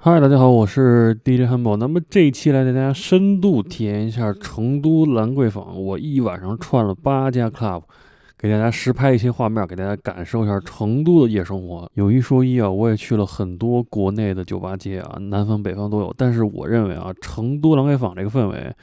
嗨，大家好，我是 DJ 汉堡。那么这一期来带大家深度体验一下成都兰桂坊。我一晚上串了8家 club， 给大家实拍一些画面，给大家感受一下成都的夜生活。有一说一啊，我也去了很多国内的酒吧街啊，南方北方都有。但是我认为啊，成都兰桂坊这个氛围，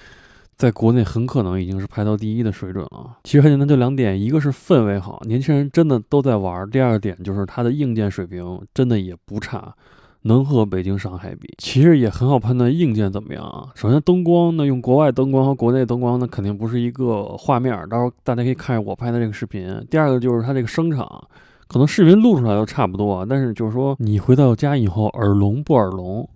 在国内很可能已经是排到第一的水准了。其实很简单，就2点，一个是氛围好，年轻人真的都在玩；第二个点就是它的硬件水平真的也不差。能和北京、上海比，其实也很好判断硬件怎么样啊。首先灯光呢，用国外灯光和国内灯光呢，肯定不是一个画面，到时候大家可以看我拍的这个视频。第二个就是它这个声场，可能视频录出来都差不多啊，但是就是说你回到家以后耳聋不耳聋。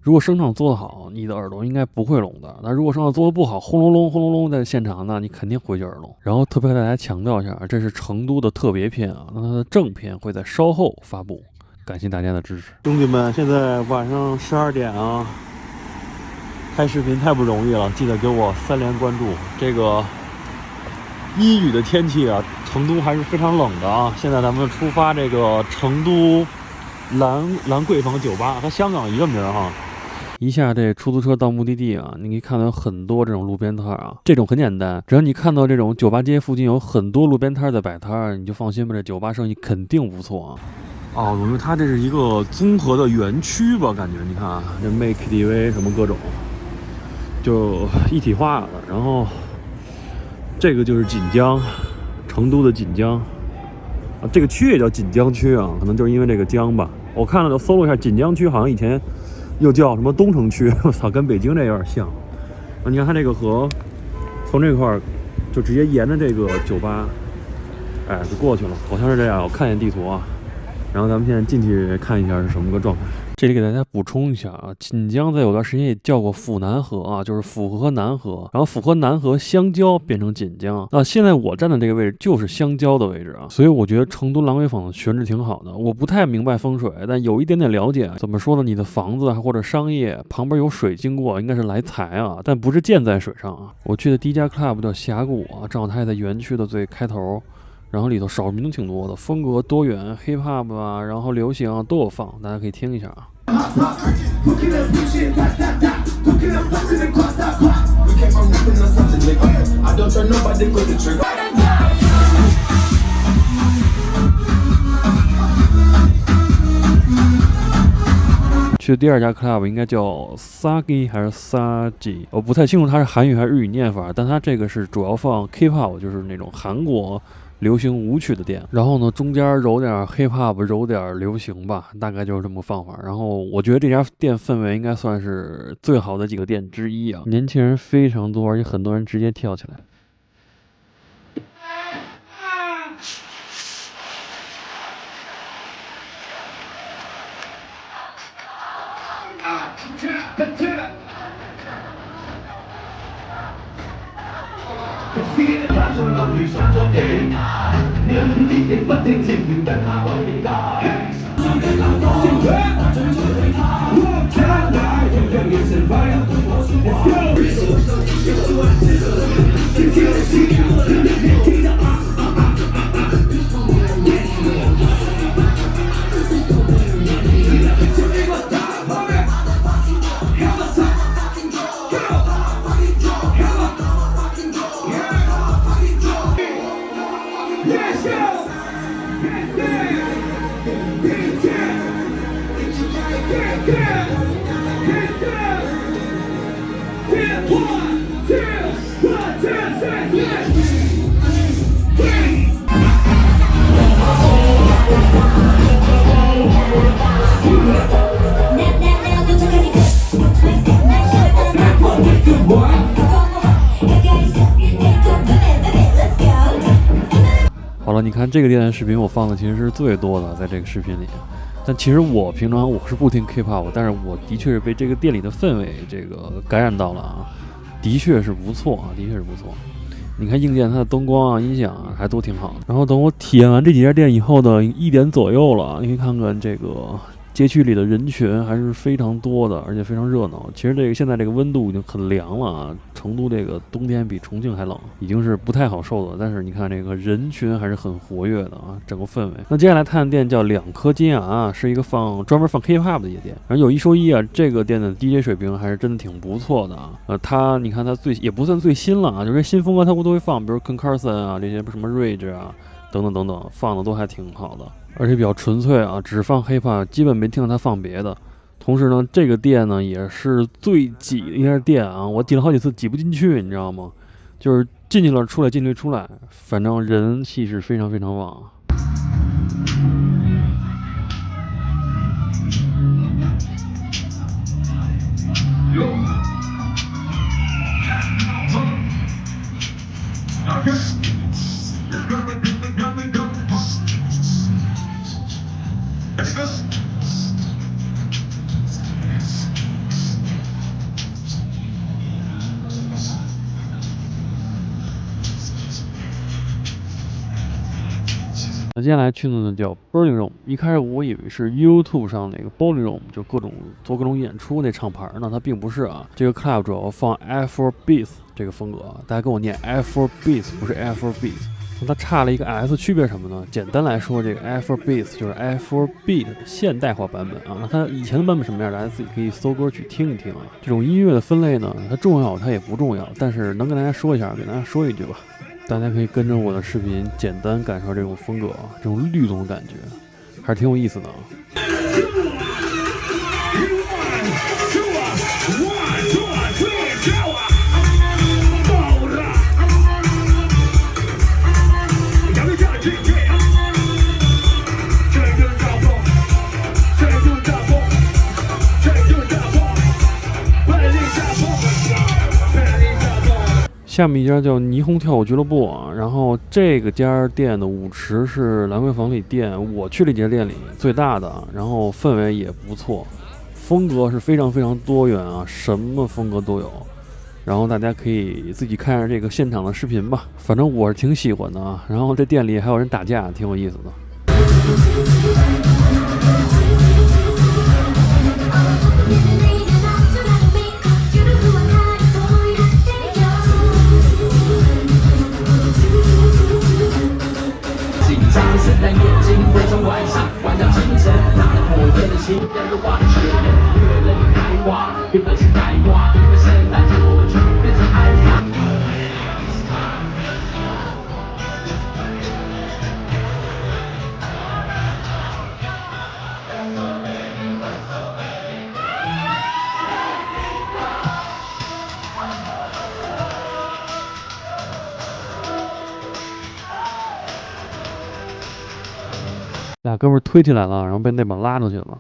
如果声场做得好，你的耳朵应该不会聋的。那如果声场做得不好，轰隆隆轰隆隆在现场呢，你肯定回去耳聋。然后特别和大家强调一下，这是成都的特别篇啊，那它的正片会在稍后发布。感谢大家的支持，兄弟们！现在晚上12点啊，拍视频太不容易了，记得给我3连关注。这个阴雨的天气啊，成都还是非常冷的啊。现在咱们出发这个成都兰桂坊酒吧，和香港一个名哈。一下这出租车到目的地啊，你可以看到有很多这种路边摊啊。这种很简单，只要你看到这种酒吧街附近有很多路边摊在摆摊，你就放心吧，这酒吧生意肯定不错啊。哦，我们它这是一个综合的园区吧？感觉你看啊，这卖 KTV 什么各种，就一体化了。然后这个就是锦江，成都的锦江啊，这个区也叫锦江区啊，可能就是因为这个江吧。我看了，搜了一下，锦江区好像以前又叫什么东城区，我操，跟北京这有点像。啊，你看它这个河，从这块儿就直接沿着这个酒吧，哎，就过去了，好像是这样。我看一眼地图啊。然后咱们现在进去看一下是什么个状态。这里给大家补充一下啊，锦江在有段时间也叫过府南河啊，就是府河和南河，然后府河南河相交变成锦江。那现在我站的这个位置就是相交的位置啊，所以我觉得成都兰桂坊的选址挺好的。我不太明白风水，但有一点点了解。怎么说呢？你的房子或者商业旁边有水经过，应该是来财啊，但不是建在水上啊。我去的第一家 club 叫峡谷啊，正好它也在园区的最开头。然后里头少数民族挺多的，风格多元 ，hip hop 啊，然后流行啊都有放，大家可以听一下啊。去的第2家 club 应该叫 Sagi 还是 Sagi， 我不太清楚它是韩语还是日语念法，但它这个是主要放 K-pop， 就是那种韩国流行舞曲的店，然后呢中间揉点 hip hop， 揉点流行吧，大概就是这么个放法。然后我觉得这家店氛围应该算是最好的几个店之一啊，年轻人非常多，而且很多人直接跳起来。好了，你看这个店的视频我放的其实是最多的，在这个视频里。但其实我平常我是不听 K-pop， 但是我的确是被这个店里的氛围这个感染到了啊，的确是不错啊，的确是不错。你看硬件它的灯光啊、音响啊还都挺好的。然后等我体验完这几家店以后的1点左右了，你可以看看这个街区里的人群还是非常多的，而且非常热闹。其实这个现在这个温度已经很凉了啊，成都这个冬天比重庆还冷，已经是不太好受的。但是你看这个人群还是很活跃的啊，整个氛围。那接下来探的店叫两颗金牙，是一个专门放 K-pop 的夜店。然后有一说一啊，这个店的 DJ 水平还是真的挺不错的啊。你看它也不算最新了啊，就是新风格它都会放，比如 Concarson 啊这些什么 Rage 啊等等等等，放的都还挺好的，而且比较纯粹啊，只放 Hip-hop， 基本没听到他放别的。同时呢，这个店呢也是最挤的一家店啊，我挤了好几次挤不进去，你知道吗？就是进去了出来，进去出来，反正人气是非常非常旺。那接下来去的呢叫 Burning Room， 一开始我以为是 YouTube 上那个 Burning Room， 就做各种演出那厂牌呢，它并不是啊。这个 club 主要放 Afrobeat 这个风格，大家跟我念 Afrobeat， 不是 Afrobeat。它差了一个 S， 区别什么呢？简单来说，这个 Afrobeat 就是 Afrobeat 现代化版本啊。那它以前的版本什么样，大家自己可以搜歌去听一听啊。这种音乐的分类呢，它重要它也不重要，但是能跟大家说一下，给大家说一句吧。大家可以跟着我的视频简单感受这种风格啊，这种律动的感觉，还是挺有意思的啊。下面一家叫霓虹跳舞俱乐部啊，然后这个家店的舞池是兰桂坊里店我去这家店里最大的，然后氛围也不错，风格是非常非常多元啊，什么风格都有。然后大家可以自己看着这个现场的视频吧，反正我是挺喜欢的啊。然后这店里还有人打架，挺有意思的。但眼睛会从晚上玩到清晨，我的心人都忘却了，越来越开花，原本是开花，因为圣诞节我们全部变成爱花。俩哥们儿推起来了，然后被内保拉出去了。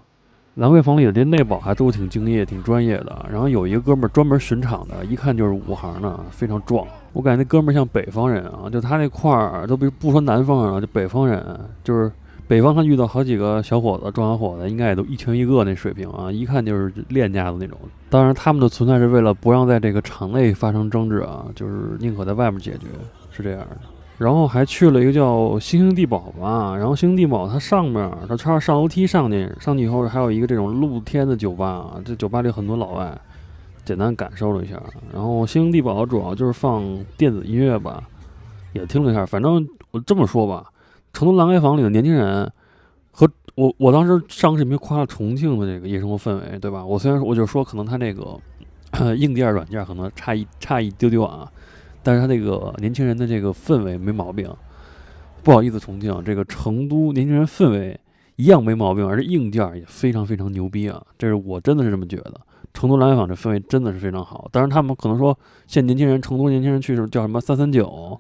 兰桂坊里的这内保还都挺敬业、挺专业的。然后有一个哥们儿专门巡场的，一看就是武行的，非常壮。我感觉那哥们儿像北方人啊，就他那块儿都不说南方人了，就北方人，就是北方他遇到好几个小伙子、壮小伙子，应该也都一拳一个那水平啊，一看就是练家子那种。当然，他们的存在是为了不让在这个场内发生争执啊，就是宁可在外面解决，是这样的。然后还去了一个叫星星地堡吧，然后星星地堡它上面它上楼梯上去以后还有一个这种露天的酒吧，这酒吧里很多老外，简单感受了一下。然后星星地堡主要就是放电子音乐吧，也听了一下。反正我这么说吧，成都兰桂坊里的年轻人和我当时上视频夸了重庆的这个夜生活氛围，对吧？我虽然我就说可能它那个硬件软件可能差一丢丢啊。但是他这个年轻人的这个氛围没毛病，不好意思，重庆这个成都年轻人氛围一样没毛病，而且硬件也非常非常牛逼啊！这是我真的是这么觉得。成都兰桂坊这氛围真的是非常好。当然他们可能说现在成都年轻人去是叫什么339，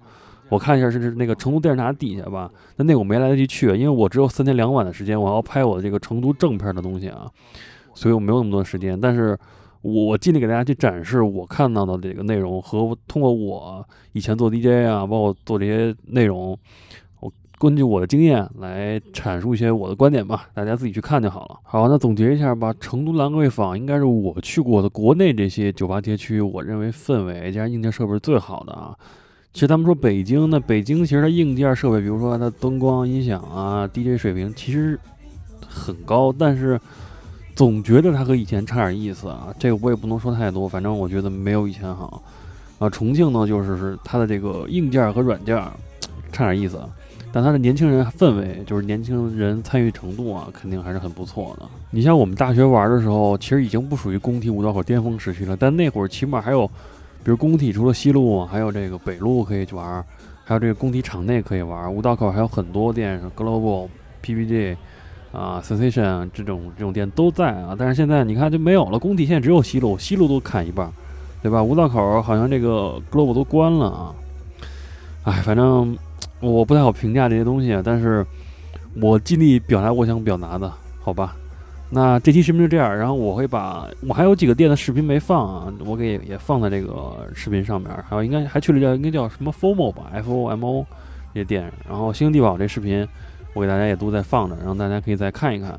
我看一下是那个成都电视塔底下吧，那个我没来得及去，因为我只有3天2晚的时间，我要拍我的这个成都正片的东西啊，所以我没有那么多时间。但是我尽力给大家去展示我看到的这个内容，和通过我以前做 DJ 啊，包括做这些内容，我根据我的经验来阐述一些我的观点吧，大家自己去看就好了。好，那总结一下吧，成都兰桂坊应该是我去过的国内这些酒吧街区，我认为氛围加上硬件设备是最好的啊。其实他们说北京，那北京其实它硬件设备，比如说它灯光、音响啊、DJ 水平其实很高，但是总觉得它和以前差点意思啊，这个我也不能说太多，反正我觉得没有以前好。重庆呢，就是它的这个硬件和软件差点意思，但它的年轻人氛围，就是年轻人参与程度肯定还是很不错的。你像我们大学玩的时候，其实已经不属于工体五道口巅峰时期了，但那会儿起码还有，比如工体除了西路，还有这个北路可以玩，还有这个工体场内可以玩，五道口还有很多店，Global、PPG。Sensation 这种店都在但是现在你看就没有了。工体现在只有西路都砍一半，对吧？五道口好像这个 Global 都关了反正我不太好评价这些东西但是我尽力表达我想表达的，好吧？那这期视频就这样，然后我还有几个店的视频没放我也放在这个视频上面，还有应该去了应该叫什么 FOMO 吧 FOMO 这些店，然后星星地堡这视频我给大家也都在放着，让大家可以再看一看。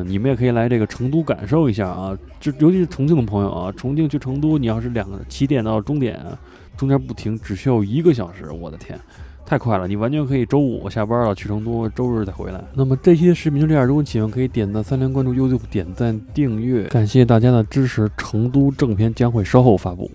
你们也可以来这个成都感受一下就尤其是重庆的朋友重庆去成都，你要是起点到终点，中间不停，只需要1个小时，我的天，太快了！你完全可以周5下班了去成都，周日再回来。那么这期的视频就这样，如果喜欢可以点赞3连关注 YouTube， 点赞订阅，感谢大家的支持。成都正片将会稍后发布。